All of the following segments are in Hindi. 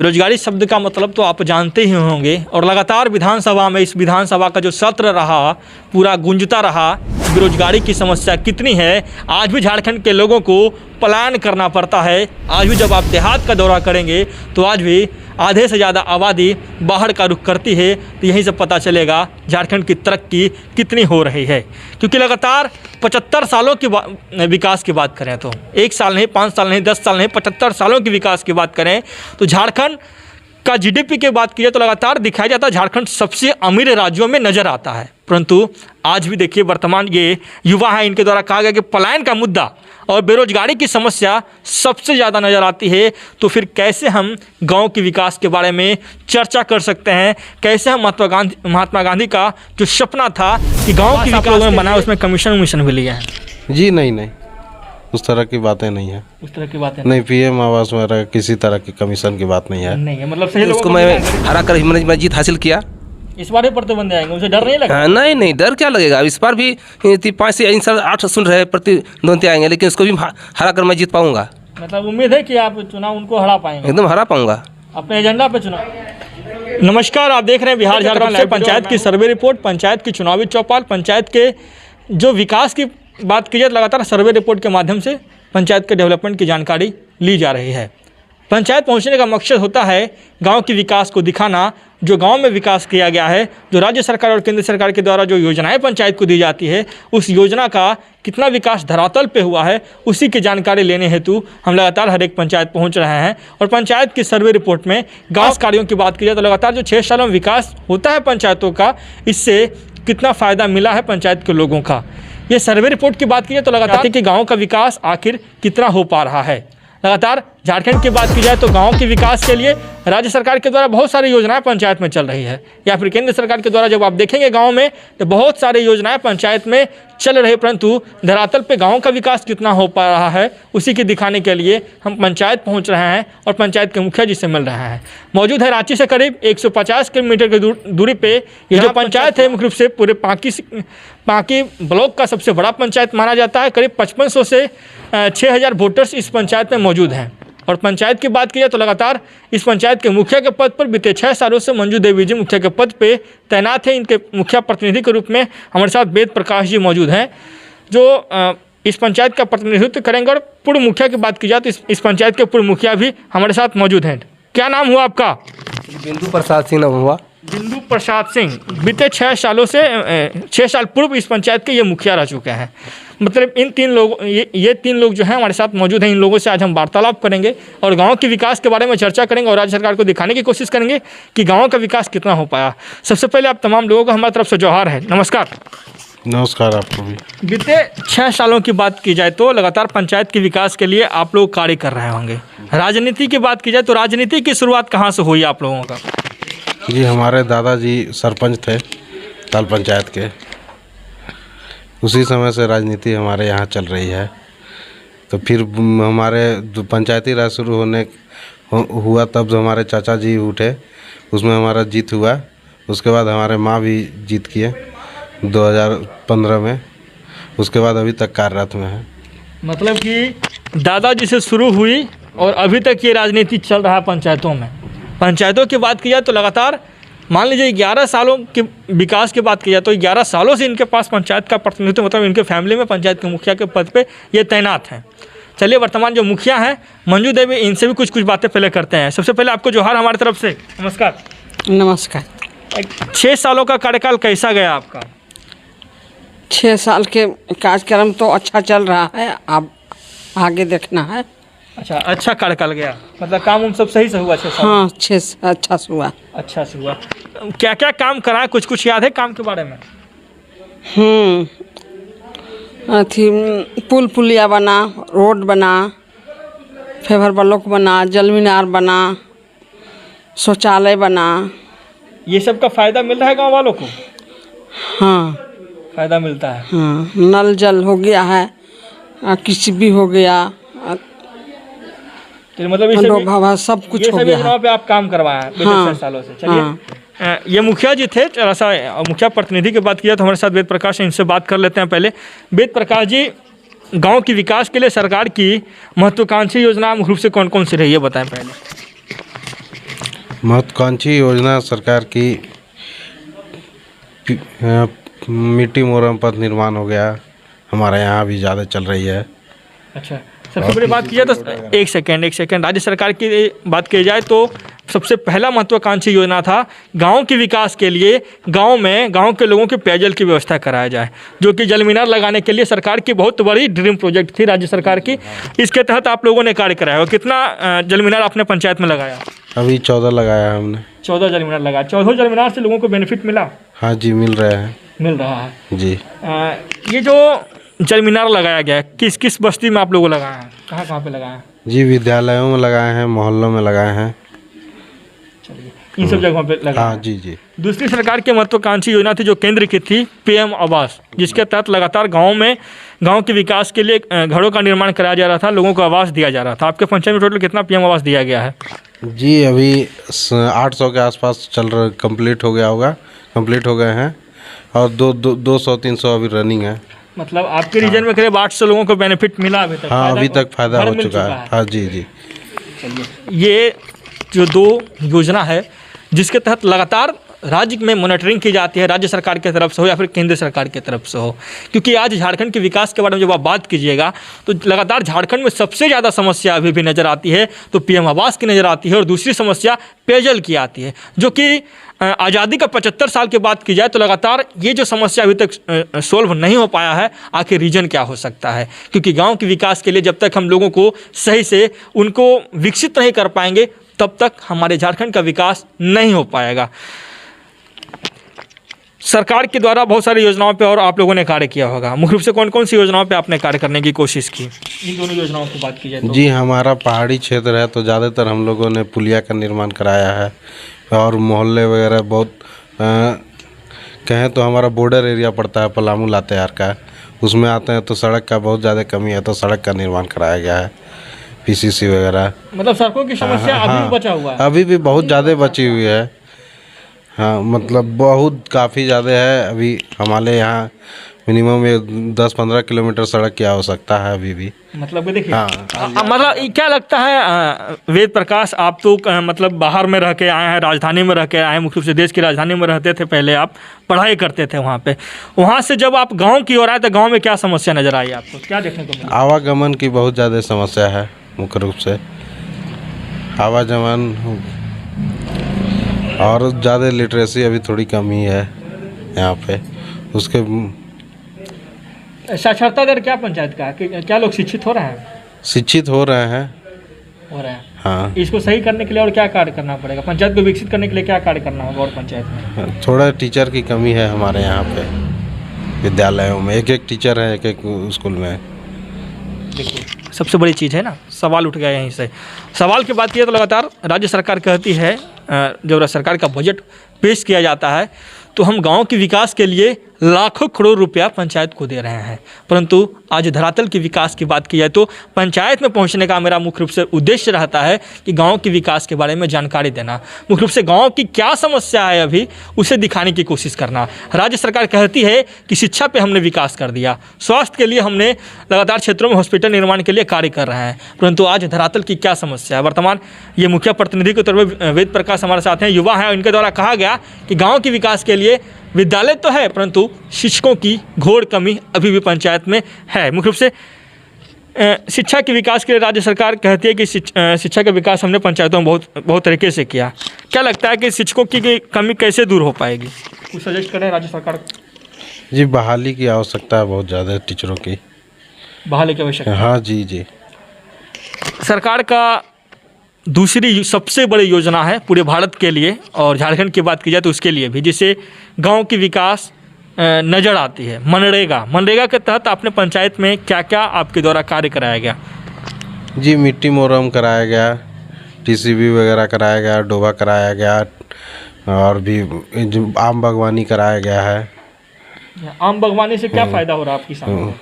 बेरोजगारी शब्द का मतलब तो आप जानते ही होंगे और लगातार विधानसभा में इस विधानसभा का जो सत्र रहा पूरा गूंजता रहा। बेरोजगारी की समस्या कितनी है, आज भी झारखंड के लोगों को पलायन करना पड़ता है। आज भी जब आप देहात का दौरा करेंगे तो आज भी आधे से ज़्यादा आबादी बाहर का रुख करती है। तो यहीं से पता चलेगा झारखंड की तरक्की कितनी हो रही है, क्योंकि लगातार 75 सालों की विकास की बात करें तो 1 साल नहीं, 5 साल नहीं, 10 साल नहीं, 75 सालों की विकास की बात करें तो झारखंड का जीडीपी की बात की तो लगातार दिखाया जाता है झारखंड सबसे अमीर राज्यों में नज़र आता है। परंतु आज भी देखिए वर्तमान ये युवा हैं, इनके द्वारा कहा गया कि पलायन का मुद्दा और बेरोजगारी की समस्या सबसे ज़्यादा नज़र आती है। तो फिर कैसे हम गांव के विकास के बारे में चर्चा कर सकते हैं, कैसे हम महात्मा गांधी का जो सपना था कि गांव की विकास में बनाया उसमें कमीशन भी लिया है? जी नहीं, उस तरह की बातें नहीं है। उस तरह की बातें नहीं, पीएम आवास वगैरह किसी तरह की कमीशन की बात नहीं है। नहीं है, मतलब सही उसको मैं हरा कर मैंने जीत हासिल किया। इस बार पर तो बंदे आएंगे, उसे डर नहीं लगा? नहीं, डर क्या लगेगा। इस बार भी 5 से 8 सुन रहे प्रतिद्वंदी आएंगे, लेकिन उसको भी हरा कर मैं जीत पाऊंगा। मतलब उम्मीद है कि आप चुनाव उनको हरा पाएंगे? एकदम हरा पाऊंगा अपने एजेंडा पे चुनाव। नमस्कार, आप देख रहे हैं बिहार झारखंड से पंचायत की सर्वे रिपोर्ट, पंचायत की चुनावी चौपाल, पंचायत के जो विकास की बात की जाए लगातार सर्वे रिपोर्ट के माध्यम से पंचायत के डेवलपमेंट की जानकारी ली जा रही है। पंचायत पहुंचने का मकसद होता है गांव के विकास को दिखाना, जो गांव में विकास किया गया है, जो राज्य सरकार और केंद्र सरकार के द्वारा जो योजनाएं पंचायत को दी जाती है उस योजना का कितना विकास धरातल पे हुआ है, उसी की जानकारी लेने हेतु हम लगातार हर एक पंचायत पहुंच रहे हैं। और पंचायत की सर्वे रिपोर्ट में गाँव कार्यों की बात की जाए तो लगातार जो 6 सालों में विकास होता है पंचायतों का, इससे कितना फ़ायदा मिला है पंचायत के लोगों का, ये सर्वे रिपोर्ट की बात की जाए तो लगातार कि गांव का विकास आखिर कितना हो पा रहा है। लगातार झारखंड की बात की जाए तो गांव के विकास के लिए राज्य सरकार के द्वारा बहुत सारी योजनाएं पंचायत में चल रही है, या फिर केंद्र सरकार के द्वारा जब आप देखेंगे गांव में तो बहुत सारी योजनाएं पंचायत में चल रही है। परंतु धरातल पे गांव का विकास कितना हो पा रहा है उसी के दिखाने के लिए हम पंचायत पहुंच रहे हैं और पंचायत के मुखिया जी से मिल रहे हैं। मौजूद है रांची से करीब 150 किलोमीटर की दूरी पे ये जो पंचायत है मुख्य रूप से पूरे पांकी ब्लॉक का सबसे बड़ा पंचायत माना जाता है। करीब 5500 से 6000 वोटर्स इस पंचायत में मौजूद हैं। और पंचायत की बात की जाए तो लगातार इस पंचायत के मुखिया के पद पर बीते 6 सालों से मंजू देवी जी मुखिया के पद पे तैनात हैं। इनके मुखिया प्रतिनिधि के रूप में हमारे साथ वेद प्रकाश जी मौजूद हैं, जो इस पंचायत का प्रतिनिधित्व करेंगे। और पूर्व मुखिया की बात की जाए तो इस पंचायत के पूर्व मुखिया भी हमारे साथ मौजूद हैं। क्या नाम हुआ आपका? बिंदु प्रसाद सिंह नाम हुआ। बिंदु प्रसाद सिंह बीते 6 सालों से 6 साल पूर्व इस पंचायत के ये मुखिया रह चुके हैं। मतलब इन 3 लोग ये 3 लोग जो हैं हमारे साथ मौजूद हैं। इन लोगों से आज हम वार्तालाप करेंगे और गांव के विकास के बारे में चर्चा करेंगे और राज्य सरकार को दिखाने की कोशिश करेंगे कि गांव का विकास कितना हो पाया। सबसे पहले आप तमाम लोगों को हमारी तरफ से जोहार है, नमस्कार। नमस्कार आपको भी। बीते 6 सालों की बात की जाए तो लगातार पंचायत के विकास के लिए आप लोग कार्य कर रहे होंगे। राजनीति की बात की जाए तो राजनीति की शुरुआत कहाँ से हुई आप लोगों का? जी, हमारे दादाजी सरपंच थे ताल पंचायत के, उसी समय से राजनीति हमारे यहाँ चल रही है। तो फिर हमारे पंचायती राज शुरू हुआ तब हमारे चाचा जी उठे, उसमें हमारा जीत हुआ। उसके बाद हमारे माँ भी जीत किए 2015 में, उसके बाद अभी तक कार्यरत में है। मतलब कि दादाजी से शुरू हुई और अभी तक ये राजनीति चल रहा है पंचायतों में। पंचायतों की बात की जाए तो लगातार मान लीजिए 11 सालों के विकास की बात की जाए तो 11 सालों से इनके पास पंचायत का प्रतिनिधित्व, मतलब इनके फैमिली में पंचायत के मुखिया के पद पे ये तैनात हैं। चलिए वर्तमान जो मुखिया हैं मंजू देवी, इनसे भी कुछ बातें पहले करते हैं। सबसे पहले आपको जोहार हमारी तरफ से, नमस्कार। नमस्कार। 6 सालों का कार्यकाल कैसा गया आपका? 6 साल के कार्यक्रम तो अच्छा चल रहा है, अब आगे देखना है। अच्छा कार्यकाल गया, मतलब काम सब सही से हुआ 6 साल? हाँ, 6 अच्छा से हुआ। अच्छा से हुआ। क्या क्या काम करा, कुछ याद है काम के बारे में? पुल पुलिया बना, रोड बना, फेवर ब्लॉक बना, जल मीनार बना, शौचालय बना। ये सब का फ़ायदा मिल रहा है गाँव वालों को? हाँ, फ़ायदा मिलता है। हाँ, नल जल हो गया है, किसी भी हो गया, मतलब सब कुछ हो गया। ये सब पे आप काम करवाया है 6 सालों से। चलिए ये मुखिया जी थे, थोड़ा सा मुखिया प्रतिनिधि की बात किया तो हमारे साथ वेद प्रकाश, इनसे बात कर लेते हैं। पहले वेद प्रकाश जी, गांव के विकास के लिए सरकार की महत्वाकांक्षी योजना मुख्य रूप से कौन कौन सी रही है बताएं पहले। महत्वाकांक्षी योजना सरकार की मिट्टी मोरम पथ निर्माण हो गया, हमारे यहाँ भी ज़्यादा चल रही है। अच्छा, सबसे बड़ी बात की जाए तो एक सेकेंड राज्य सरकार की बात की जाए तो सबसे पहला महत्वाकांक्षी योजना था गांव के विकास के लिए गांव के लोगों के पेयजल की व्यवस्था कराया जाए, जो कि जल मीनार लगाने के लिए सरकार की बहुत बड़ी ड्रीम प्रोजेक्ट थी राज्य सरकार की। इसके तहत आप लोगों ने कार्य कराया। कितना जल मीनार आपने पंचायत में लगाया? अभी 14 लगाया हमने। 14 जल मीनार लगाया। 14 जल मीनार से लोगों को बेनिफिट मिला? हाँ जी, मिल रहा है जी। ये जो जल मीनार लगाया गया है किस किस बस्ती में आप लोगों लगाया है, कहाँ पे लगाया है? जी, विद्यालयों में लगाए हैं, मोहल्लों में लगाए हैं। चलिए, इन सब जगहों पे लगाया। हाँ जी। दूसरी सरकार की महत्वाकांक्षी योजना थी जो केंद्र की थी, पीएम आवास, जिसके तहत लगातार गांव के विकास के लिए घरों का निर्माण कराया जा रहा था, लोगों को आवास दिया जा रहा था। आपके पंचायत में टोटल कितना पीएम आवास दिया गया है? जी, अभी 800 के आसपास कंप्लीट हो गए हैं और 200-300 अभी रनिंग है। मतलब आपके रीजन में करीब 800 लोगों को बेनिफिट मिला अभी तक? हाँ, अभी तक फायदा हो चुका है। हाँ जी। चलिए, ये जो 2 योजना है जिसके तहत लगातार राज्य में मॉनिटरिंग की जाती है, राज्य सरकार की तरफ से हो या फिर केंद्र सरकार की तरफ से हो, क्योंकि आज झारखंड के विकास के बारे में जब आप बात कीजिएगा तो लगातार झारखंड में सबसे ज़्यादा समस्या अभी भी नज़र आती है तो पीएम आवास की नज़र आती है, और दूसरी समस्या पेयजल की आती है, जो कि आज़ादी का 75 साल के बाद की जाए तो लगातार ये जो समस्या अभी तक सोल्व नहीं हो पाया है। आखिर रीजन क्या हो सकता है? क्योंकि गाँव के विकास के लिए जब तक हम लोगों को सही से उनको विकसित नहीं कर पाएंगे तब तक हमारे झारखंड का विकास नहीं हो पाएगा। सरकार के द्वारा बहुत सारी योजनाओं पे और आप लोगों ने कार्य किया होगा, मुख्य रूप से कौन कौन सी योजनाओं पे आपने कार्य करने की कोशिश की? इन दोनों योजनाओं की बात की जाए तो। जी, हमारा पहाड़ी क्षेत्र है तो ज़्यादातर हम लोगों ने पुलिया का निर्माण कराया है और मोहल्ले वगैरह बहुत कहें तो हमारा बॉर्डर एरिया पड़ता है पलामू लातेहार का, उसमें आते हैं तो सड़क का बहुत ज़्यादा कमी है तो सड़क का निर्माण कराया गया है, पीसीसी वगैरह। मतलब सड़कों की समस्या अभी भी बचा हुआ है? अभी भी बहुत ज़्यादा बची हुई है। हाँ, मतलब बहुत काफ़ी ज़्यादा है। अभी हमारे यहाँ मिनिमम 10-15 किलोमीटर सड़क की आवश्यकता है अभी भी। मतलब कि देखिए, हाँ। मतलब क्या लगता है वेद प्रकाश, आप तो मतलब बाहर में रह के आए हैं, राजधानी में रह के आए हैं, मुख्य रूप से देश की राजधानी में रहते थे, पहले आप पढ़ाई करते थे वहाँ पे, वहाँ से जब आप गाँव की ओर आए तो गाँव में क्या समस्या नज़र आई आपको, क्या देखने को मिला? आवागमन की बहुत ज़्यादा समस्या है, मुख्य रूप से आवागमन, और ज़्यादा लिटरेसी अभी थोड़ी कमी है यहाँ पे। उसके साक्षरता दर क्या पंचायत का है? क्या लोग शिक्षित हो रहे हैं? शिक्षित हो रहे हैं। हाँ। इसको सही करने के लिए और क्या कार्य करना पड़ेगा? पंचायत को विकसित करने के लिए क्या कार्य करना होगा और पंचायत में? थोड़ा टीचर की कमी है हमारे यहाँ पे, विद्यालयों में एक टीचर है एक स्कूल में। देखिए, सबसे बड़ी चीज़ है ना, सवाल उठ गया यहीं से। सवाल की बात की तो लगातार राज्य सरकार कहती है, जब सरकार का बजट पेश किया जाता है तो हम गांव के विकास के लिए लाखों करोड़ रुपया पंचायत को दे रहे हैं, परंतु आज धरातल के विकास की बात की जाए तो पंचायत में पहुंचने का मेरा मुख्य रूप से उद्देश्य रहता है कि गांव के विकास के बारे में जानकारी देना, मुख्य रूप से गांव की क्या समस्या है अभी उसे दिखाने की कोशिश करना। राज्य सरकार कहती है कि शिक्षा पे हमने विकास कर दिया, स्वास्थ्य के लिए हमने लगातार क्षेत्रों में हॉस्पिटल निर्माण के लिए कार्य कर रहे हैं, परंतु आज धरातल की क्या समस्या है? वर्तमान ये मुखिया प्रतिनिधि के तौर पर वेद प्रकाश हमारे साथ हैं, युवा हैं, इनके द्वारा कहा गया कि गाँव के विकास के लिए विद्यालय तो है परंतु शिक्षकों की घोर कमी अभी भी पंचायत में है। मुख्य रूप से शिक्षा के विकास के लिए राज्य सरकार कहती है कि शिक्षा का विकास हमने पंचायतों में बहुत तरीके से किया। क्या लगता है कि शिक्षकों की कमी कैसे दूर हो पाएगी? कुछ सजेस्ट करें राज्य सरकार। जी, बहाली की आवश्यकता है बहुत ज़्यादा, टीचरों की बहाली की आवश्यकता। हाँ जी। सरकार का दूसरी सबसे बड़ी योजना है पूरे भारत के लिए और झारखंड की बात की जाए तो उसके लिए भी, जिससे गांव की विकास नज़र आती है, मनरेगा के तहत आपने पंचायत में क्या क्या आपके द्वारा कार्य कराया गया? जी, मिट्टी मोरम कराया गया, टीसीबी वगैरह कराया गया, डोबा कराया गया और भी आम बागवानी कराया गया है। आम बागवानी से क्या फ़ायदा हो रहा है आपकी किसानों को?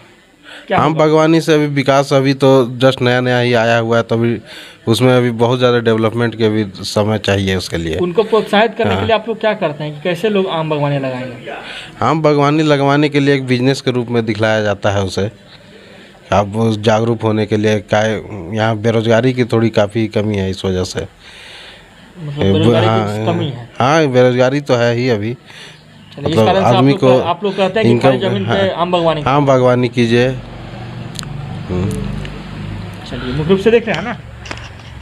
आम बागवानी से अभी विकास अभी तो जस्ट नया ही आया हुआ है, तो अभी उसमें अभी बहुत ज़्यादा डेवलपमेंट के भी समय चाहिए उसके लिए। उनको प्रोत्साहित करने के लिए आप लोग क्या करते हैं कि कैसे लोग आम बागवानी लगाएंगे? आम बागवानी लगवाने के लिए एक बिजनेस के रूप में दिखलाया जाता है उसे। आप जागरूक होने के लिए क्या यहाँ बेरोजगारी की थोड़ी काफ़ी कमी है, इस वजह से मतलब बेरोजगारी की कमी है। हाँ बेरोजगारी तो है ही अभी। चलिए, इस मतलब कारण से आदमी को आप लोग कहते हैं कि खाली जमीन पे आम बागवानी हाँ बागवानी कीजिए। चलिए, मुख्य रूप से देख रहे हैं ना,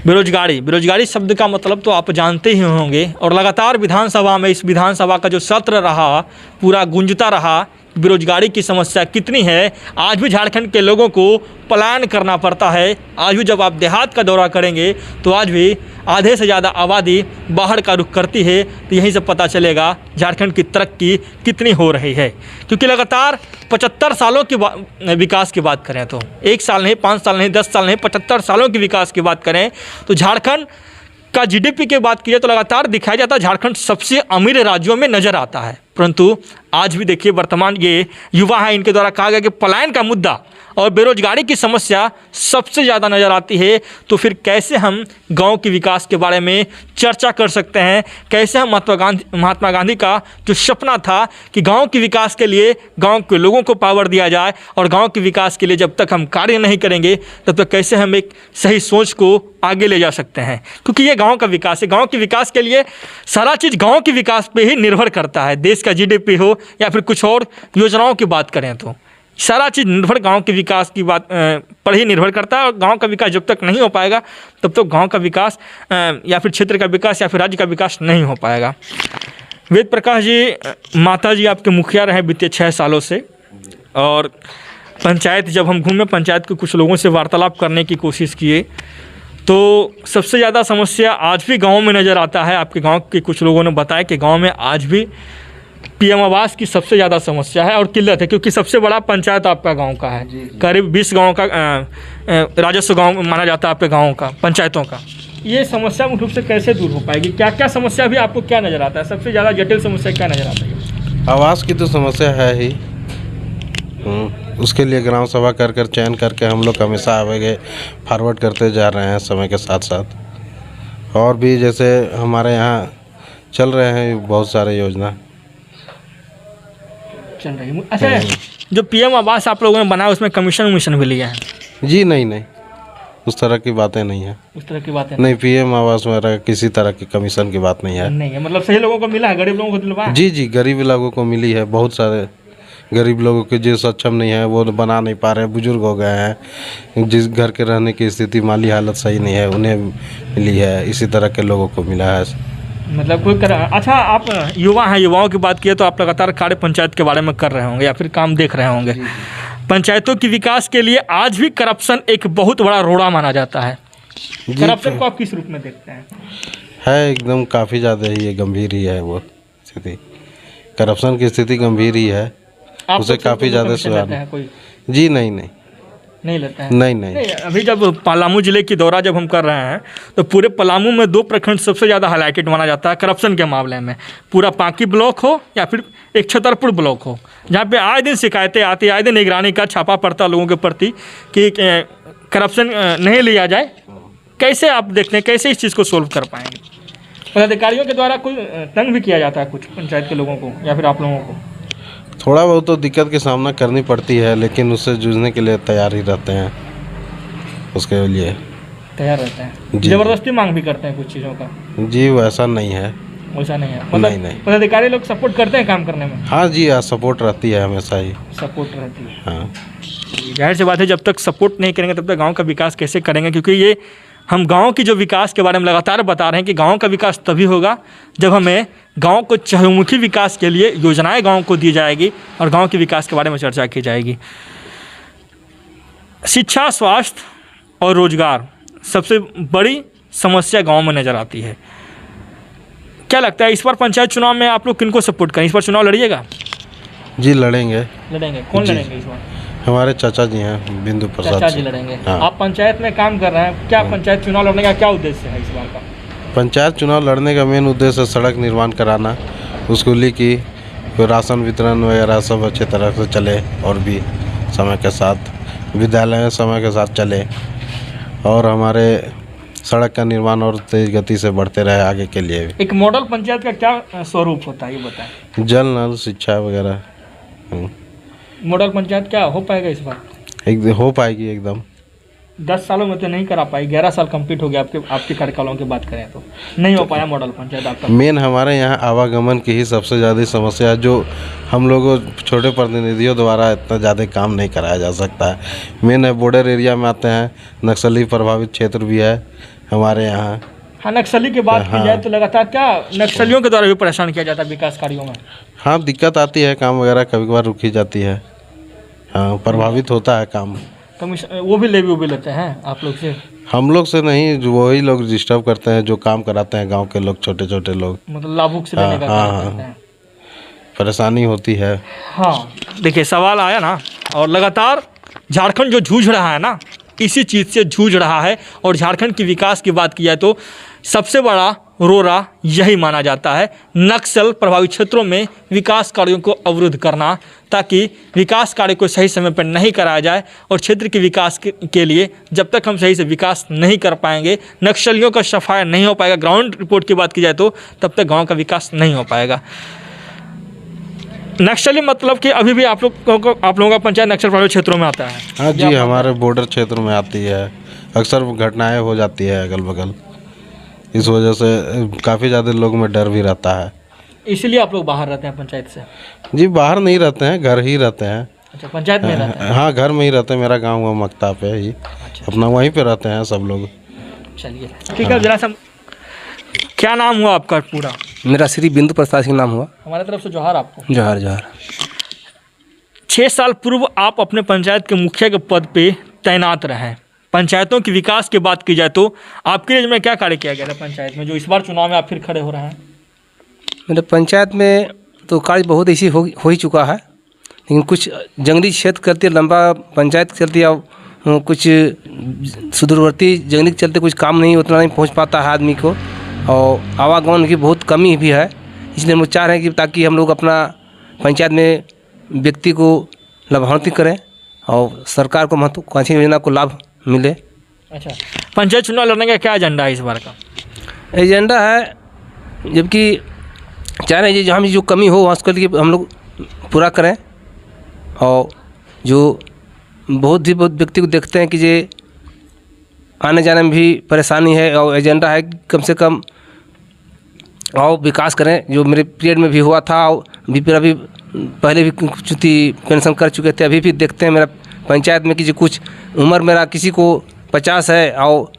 बेरोजगारी शब्द का मतलब तो आप जानते ही होंगे। और लगातार विधानसभा में, इस विधानसभा का जो सत्र रहा पूरा गूंजता रहा, बेरोजगारी की समस्या कितनी है। आज भी झारखंड के लोगों को पलायन करना पड़ता है। आज भी जब आप देहात का दौरा करेंगे तो आज भी आधे से ज़्यादा आबादी बाहर का रुख करती है। तो यहीं से पता चलेगा झारखंड की तरक्की कितनी हो रही है। क्योंकि लगातार 75 सालों की विकास की बात करें तो 1 साल नहीं, 5 साल नहीं, 10 साल नहीं, 75 सालों की विकास की बात करें तो झारखंड का जीडीपी की बात की तो लगातार दिखाया जाता है झारखंड सबसे अमीर राज्यों में नज़र आता है। परंतु आज भी देखिए, वर्तमान ये युवा हैं, इनके द्वारा कहा गया कि पलायन का मुद्दा और बेरोजगारी की समस्या सबसे ज़्यादा नज़र आती है। तो फिर कैसे हम गांव के विकास के बारे में चर्चा कर सकते हैं? कैसे हम महात्मा गांधी का जो सपना था कि गांव के विकास के लिए गांव के लोगों को पावर दिया जाए, और गांव के विकास के लिए जब तक हम कार्य नहीं करेंगे तब तक कैसे हम एक सही सोच को आगे ले जा सकते हैं? क्योंकि ये गांव का विकास है। गांव के विकास के लिए सारा चीज़ गांव के विकास पे ही निर्भर करता है। देश का जीडीपी हो या फिर कुछ और योजनाओं की बात करें तो सारा चीज़ निर्भर गांव के विकास की बात पर ही निर्भर करता है। और गांव का विकास जब तक नहीं हो पाएगा तब तो गांव का विकास या फिर क्षेत्र का विकास या फिर राज्य का विकास नहीं हो पाएगा। वेद प्रकाश जी, माता जी आपके मुखिया रहे बीते 6 सालों से, और पंचायत जब हम घूमे, पंचायत के कुछ लोगों से वार्तालाप करने की कोशिश किए तो सबसे ज़्यादा समस्या आज भी गाँव में नज़र आता है। आपके गाँव के कुछ लोगों ने बताया कि गाँव में आज भी पीएम आवास की सबसे ज़्यादा समस्या है और किल्लत है। क्योंकि सबसे बड़ा पंचायत आपका गांव का है, करीब 20 गांव का राजस्व गांव माना जाता है आपके गांवों का, पंचायतों का। ये समस्या मुख्य रूप से कैसे दूर हो पाएगी? क्या क्या समस्या भी आपको क्या नज़र आता है? सबसे ज़्यादा जटिल समस्या क्या नज़र आता है? आवास की तो समस्या है ही। उसके लिए ग्राम सभा कर चयन करके हम लोग हमेशा आगे फॉरवर्ड करते जा रहे हैं समय के साथ साथ। और भी जैसे हमारे यहाँ चल रहे हैं बहुत सारे योजना चल रही है। अच्छा, जो पीएम आवास आप लोगों ने बनाया उसमें कमीशन भी लिया है? जी नहीं, उस तरह की बातें नहीं है। उस तरह की बातें नहीं, पीएम आवास में किसी तरह की कमीशन की बात नहीं है। नहीं है, मतलब सही लोगों को मिला है, गरीब लोगों को दिलवा? जी, गरीब लोगों को मिली है। बहुत सारे गरीब लोगों के जो सक्षम नहीं है वो बना नहीं पा रहे, बुजुर्ग हो गए हैं, जिस घर के रहने की स्थिति माली हालत सही नहीं है उन्हें मिली है। इसी तरह के लोगों को मिला है। मतलब कोई अच्छा, आप युवा हैं, युवाओं की बात किए तो आप लगातार कार्य पंचायत के बारे में कर रहे होंगे या फिर काम देख रहे होंगे। पंचायतों के विकास के लिए आज भी करप्शन एक बहुत बड़ा रोड़ा माना जाता है। करप्शन को आप किस रूप में देखते हैं? है एकदम काफ़ी ज़्यादा ही है, गंभीर ही है वो स्थिति। करप्शन की स्थिति गंभीर ही है, उसे काफ़ी ज़्यादा सुधार। जी नहीं लेता है। नहीं। अभी जब पलामू जिले की दौरा जब हम कर रहे हैं तो पूरे पलामू में 2 प्रखंड सबसे ज़्यादा हाईलाइटेड माना जाता है करप्शन के मामले में। पूरा पांकी ब्लॉक हो या फिर एक छतरपुर ब्लॉक हो, जहाँ पे आए दिन शिकायतें आती, आए दिन निगरानी का छापा पड़ता लोगों के प्रति कि करप्शन नहीं लिया जाए। कैसे आप देखते हैं, कैसे इस चीज़ को सोल्व कर पाएंगे? पदाधिकारियों के द्वारा कोई तंग भी किया जाता है कुछ पंचायत के लोगों को या फिर आप लोगों को? थोड़ा बहुत तो दिक्कत की सामना करनी पड़ती है, लेकिन उससे जूझने के लिए तैयार ही रहते हैं। उसके लिए तैयार रहते हैं। ज़बरदस्ती मांग भी करते हैं कुछ चीज़ों का? जी, वैसा नहीं है। वैसा नहीं है, मतलब नहीं। पदाधिकारी लोग सपोर्ट करते हैं काम करने में? हाँ जी, सपोर्ट रहती है, हमेशा ही सपोर्ट रहती है। हाँ, जाहिर सी बात है, जब तक सपोर्ट नहीं करेंगे तब तक गाँव का विकास कैसे करेंगे? क्योंकि ये हम गांव की जो विकास के बारे में लगातार बता रहे हैं कि गांव का विकास तभी होगा जब हमें गांव को चहुमुखी विकास के लिए योजनाएं गांव को दी जाएगी और गांव के विकास के बारे में चर्चा की जाएगी। शिक्षा, स्वास्थ्य और रोजगार सबसे बड़ी समस्या गांव में नज़र आती है। क्या लगता है इस बार पंचायत चुनाव में आप लोग किनको सपोर्ट करें? इस बार चुनाव लड़िएगा? जी लड़ेंगे। कौन लड़ेंगे इस बार? हमारे चाचा जी हैं, बिंदु प्रसाद चाचा जी लड़ेंगे। हाँ। आप पंचायत में काम कर रहे हैं, क्या पंचायत चुनाव लड़ने का क्या उद्देश्य है इस बार का? पंचायत चुनाव लड़ने का मेन उद्देश्य सड़क निर्माण कराना, स्कूली की राशन वितरण वगैरह सब अच्छे तरह से चले, और भी समय के साथ विद्यालय समय के साथ चले, और हमारे सड़क का निर्माण और तेज गति से बढ़ते रहे आगे के लिए। एक मॉडल पंचायत का क्या स्वरूप होता है ये बताएं? जल नल शिक्षा वगैरह। मॉडल पंचायत क्या हो पाएगा इस बार? हो पाएगी एकदम। 10 सालों में तो नहीं करा पाई, 11 साल कंप्लीट हो गया आपके कार्यकालों की बात करें तो नहीं हो पाया मॉडल पंचायत आपका। मेन हमारे यहाँ आवागमन की ही सबसे ज़्यादा समस्या है, जो हम लोगों छोटे प्रतिनिधियों द्वारा इतना ज़्यादा काम नहीं कराया जा सकता है। मेन है बॉर्डर एरिया में आते हैं, नक्सली प्रभावित क्षेत्र भी है हमारे यहाँ। हाँ, नक्सली की बात की जाए तो लगातार क्या नक्सलियों के द्वारा भी परेशान किया जाता है विकास कार्यों में? हाँ, दिक्कत आती है, काम वगैरह कभी कभार रुकी जाती है। हाँ, प्रभावित होता है काम। कमीशन वो भी लेवी लेते हैं आप लोग से? हम लोग से नहीं, वही लोग डिस्टर्ब करते हैं जो काम कराते हैं, गांव के लोग, छोटे छोटे लोग, मतलब लाभुक से लेने का काम करते हैं। परेशानी होती है। हाँ, देखिए सवाल आया ना, और लगातार झारखंड जो जूझ रहा है ना, इसी चीज़ से जूझ रहा है। और झारखंड की विकास की बात की जाए तो सबसे बड़ा रोरा यही माना जाता है, नक्सल प्रभावित क्षेत्रों में विकास कार्यों को अवरुद्ध करना, ताकि विकास कार्य को सही समय पर नहीं कराया जाए। और क्षेत्र के विकास के लिए जब तक हम सही से विकास नहीं कर पाएंगे, नक्सलियों का सफाया नहीं हो पाएगा, ग्राउंड रिपोर्ट की बात की जाए तो तब तक गांव का विकास नहीं हो पाएगा। नक्सली मतलब कि अभी भी आप लोगों का पंचायत नक्सल प्रभावित क्षेत्रों में आता है? हाँ जी, हमारे बॉर्डर क्षेत्र में आती है, अक्सर घटनाएं हो जाती है अगल बगल, इस वजह से काफ़ी ज़्यादा लोगों में डर भी रहता है। इसलिए आप लोग बाहर रहते हैं पंचायत से? जी, बाहर नहीं रहते हैं, घर ही रहते हैं। अच्छा, पंचायत में रहते हैं? हाँ, घर में ही रहते हैं, मेरा गांव हुआ मक्ता पे ही। अपना वहीं पे रहते हैं सब लोग। चलिए ठीक है, जरा सा क्या नाम हुआ आपका पूरा? मेरा श्री बिंदु प्रसाद सिंह नाम हुआ। हमारे तरफ से जोहार आपको। जोहार जोहार। 6 साल पूर्व आप अपने पंचायत के मुखिया के पद पे तैनात रहे। पंचायतों की विकास की बात की जाए तो आपके एरिया में क्या कार्य किया गया था पंचायत में, जो इस बार चुनाव में आप फिर खड़े हो रहे हैं? मेरे पंचायत में तो कार्य बहुत ऐसी हो ही चुका है, लेकिन कुछ जंगली क्षेत्र करते लंबा पंचायत चलती है, कुछ सुदूरवर्ती जंगली के चलते कुछ काम नहीं उतना नहीं पहुंच पाता है आदमी को, और आवागमन की बहुत कमी भी है। इसलिए हम लोग चाह रहे हैं कि ताकि हम लोग अपना पंचायत में व्यक्ति को लाभान्वित करें और सरकार को महत्वाकांक्षी योजना को लाभ मिले। अच्छा, पंचायत चुनाव लड़ने का क्या एजेंडा है इस बार का? एजेंडा है, जबकि चाह रहे हैं जहाँ भी जो कमी हो वहाँ उसके लिए हम लोग पूरा करें, और जो बहुत व्यक्ति को देखते हैं कि ये आने जाने में भी परेशानी है, और एजेंडा है कम से कम और विकास करें, जो मेरे पीरियड में भी हुआ था, और अभी पहले भी कुछ पेंशन कर चुके थे, अभी भी देखते हैं मेरा पंचायत में कि जो कुछ उम्र मेरा किसी को 50 है और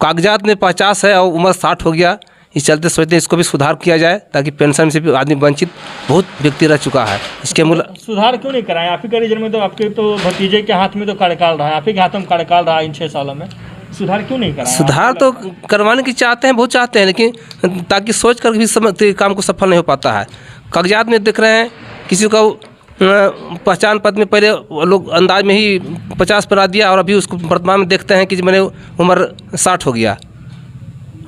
कागजात में 50 है और उम्र 60 हो गया। इस चलते सोचते हैं इसको भी सुधार किया जाए, ताकि पेंशन से भी आदमी वंचित बहुत व्यक्ति रह चुका है। इसके मूल सुधार क्यों नहीं कराएं? आप ही के रीजन में तो आपके तो भतीजे के हाथ में तो कार्यकाल रहा है, आप ही के हाथों में कार्यकाल रहा है इन 6 सालों में, सुधार क्यों नहीं कराएं? सुधार तो करवाने की चाहते हैं, बहुत चाहते हैं, लेकिन ताकि सोच कर भी समझते काम को सफल नहीं हो पाता है। कागजात में देख रहे हैं किसी का पहचान पत्र में पहले लोग अंदाज में ही 50 बना दिया, और अभी उसको वर्तमान में देखते हैं कि मैंने उम्र 60 हो गया,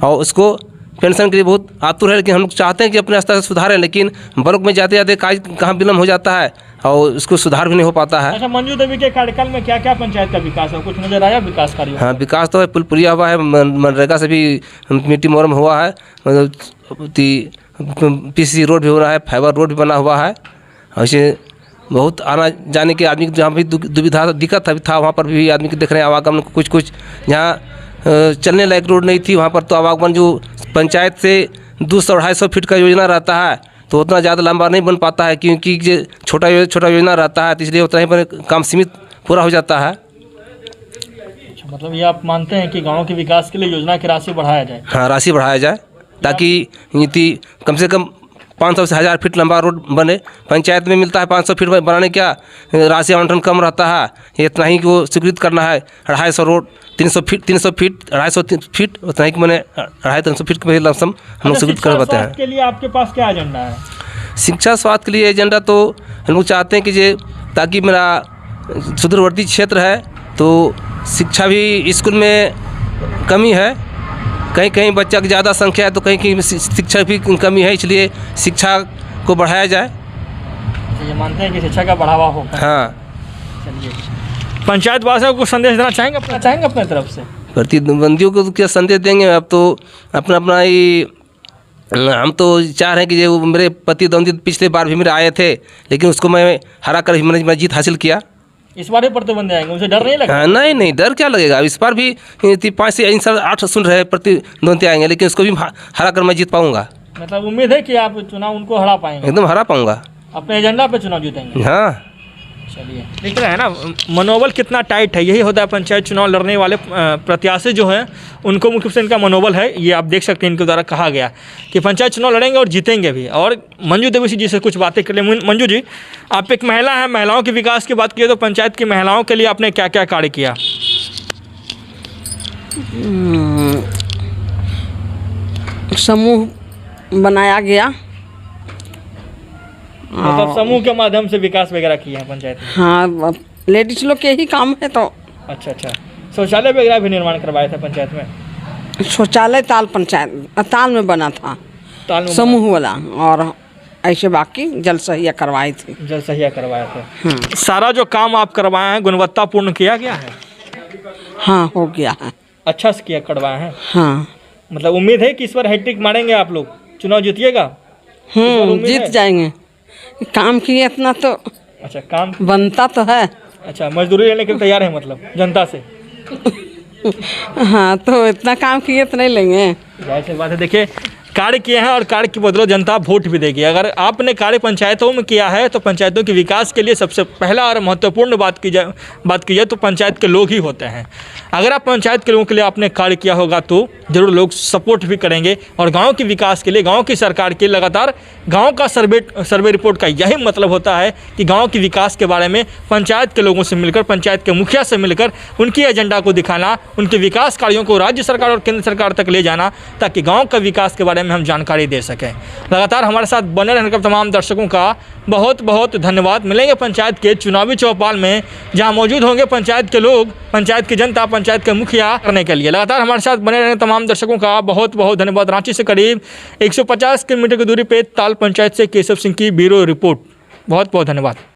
और उसको पेंशन के लिए बहुत आतुर है। लेकिन हम लोग चाहते हैं कि अपने स्तर से सुधारें, लेकिन ब्लॉक में जाते जाते कहाँ विलम्ब हो जाता है और उसको सुधार भी नहीं हो पाता है। अच्छा, मंजू देवी के कार्यकाल में क्या क्या पंचायत का विकास है, कुछ नजर आया विकास कार्यों? हाँ, विकास तो है, पुल पुलिया हुआ है, मनरेगा से भी मिट्टी मोरम हुआ है, पीसीसी रोड भी हो रहा है, फाइबर रोड भी बना हुआ है। ऐसे बहुत आना जाने के आदमी जहाँ भी दुविधा दिक्कत था वहाँ पर भी आदमी को देख रहे हैं आवागमन। कुछ जहाँ चलने लायक रोड नहीं थी वहाँ पर तो आवागमन जो पंचायत से 200-250 फीट का योजना रहता है तो उतना ज़्यादा लंबा नहीं बन पाता है, क्योंकि जो छोटा योजना रहता है तो इसलिए उतना ही पर काम सीमित पूरा हो जाता है। अच्छा, मतलब ये आप मानते हैं कि गाँव के विकास के लिए योजना की राशि बढ़ाया जाए? हाँ, राशि बढ़ाया जाए, ताकि नीति कम से कम 500 से 1000 फीट लंबा रोड बने। पंचायत में मिलता है 500 फीट बनाने, क्या राशि आवंटन कम रहता है, इतना ही को स्वीकृत करना है। 250 रोड 300 फीट 250 फीट उतना ही कि मैंने 250-300 फीट के लमसम हम लोग स्वीकृत कर पाते हैं। के लिए आपके पास क्या एजेंडा है? शिक्षा स्वास्थ्य के लिए एजेंडा तो हम लोग चाहते हैं कि ये ताकि मेरा सुदूरवर्ती क्षेत्र है तो शिक्षा भी स्कूल में कमी है, कहीं कहीं बच्चा की ज़्यादा संख्या है तो कहीं कहीं शिक्षा भी कमी है, इसलिए शिक्षा को बढ़ाया जाए। ये मानते हैं कि शिक्षा का बढ़ावा हो। हाँ, चलिए, पंचायत वासियों को संदेश देना चाहेंगे अपने तरफ से? प्रतिद्वंदियों को क्या संदेश देंगे? अब तो अपना ही हम तो चाह रहे हैं कि जो मेरे प्रतिद्वंदी पिछले बार भी मेरे आए थे, लेकिन उसको मैं हरा कर मैंने जीत हासिल किया। इस बार भी प्रतिबंध आएंगे, उसे डर नहीं लगा? हाँ, नहीं नहीं, डर क्या लगेगा। इस बार भी 5 से इन साल 8 सुन रहे प्रतिद्वंदी आएंगे, लेकिन उसको भी हरा कर मैं जीत पाऊंगा। मतलब उम्मीद है कि आप चुनाव उनको हरा पाएंगे? एकदम हरा पाऊंगा। अपने एजेंडा पे चुनाव जीतेंगे? हाँ। चलिए, देख रहे हैं ना मनोबल कितना टाइट है। यही होता है पंचायत चुनाव लड़ने वाले प्रत्याशी जो हैं, उनको मुख्य रूप से इनका मनोबल है। ये आप देख सकते हैं, इनके द्वारा कहा गया कि पंचायत चुनाव लड़ेंगे और जीतेंगे भी। और मंजू देवी जी से कुछ बातें कर ले। मंजू जी, आप एक महिला हैं, महिलाओं के विकास की बात कीजिए तो पंचायत की महिलाओं के लिए आपने क्या क्या कार्य किया? समूह बनाया गया। मतलब समूह के माध्यम से विकास वगैरह किया है पंचायत में? हाँ, लेडीज लोग के ही काम है। तो अच्छा अच्छा, शौचालय वगैरह भी निर्माण करवाया था पंचायत में? शौचालय ताल में बना था, ताल में समूह वाला। और ऐसे बाकी जल सहिया करवाई थी। जल सहिया करवाया था। सारा जो काम आप करवाए हैं गुणवत्तापूर्ण किया गया है? हाँ, हो गया है। अच्छा से किया करवाए हैं? हाँ। मतलब उम्मीद है कि इस बार हैट्रिक मारेंगे आप लोग, चुनाव जीतिएगा? जीत जाएंगे। काम किए इतना तो अच्छा, काम बनता तो है। अच्छा, मजदूरी लेने के लिए तैयार है मतलब जनता से? हाँ, तो इतना काम किए तो नहीं लेंगे। जाहिर सी बात है। देखिए, कार्य किए हैं और कार्य की बदौलत जनता वोट भी देगी। अगर आपने कार्य पंचायतों में किया है तो पंचायतों के विकास के लिए सबसे पहला और महत्वपूर्ण बात की जाए तो पंचायत के लोग ही होते हैं। अगर आप पंचायत के लोगों के लिए आपने कार्य किया होगा तो ज़रूर लोग सपोर्ट भी करेंगे। और गांव के विकास के लिए, गांव की सरकार के लगातार गांव का सर्वे रिपोर्ट का यही मतलब होता है कि गांव के विकास के बारे में पंचायत के लोगों से मिलकर, पंचायत के मुखिया से मिलकर उनके एजेंडा को दिखाना, उनके विकास कार्यों को राज्य सरकार और केंद्र सरकार तक ले जाना, ताकि गाँव का विकास के बारे में हम जानकारी दे सकें। लगातार हमारे साथ बने रहने का तमाम दर्शकों का बहुत बहुत धन्यवाद। मिलेंगे पंचायत के चुनावी चौपाल में, जहां मौजूद होंगे पंचायत के लोग, पंचायत की जनता, पंचायत के मुखिया करने के लिए। लगातार हमारे साथ बने रहने तमाम दर्शकों का बहुत बहुत धन्यवाद। रांची से करीब 150 किलोमीटर की दूरी पे ताल पंचायत से केशव सिंह की ब्यूरो रिपोर्ट। बहुत बहुत धन्यवाद।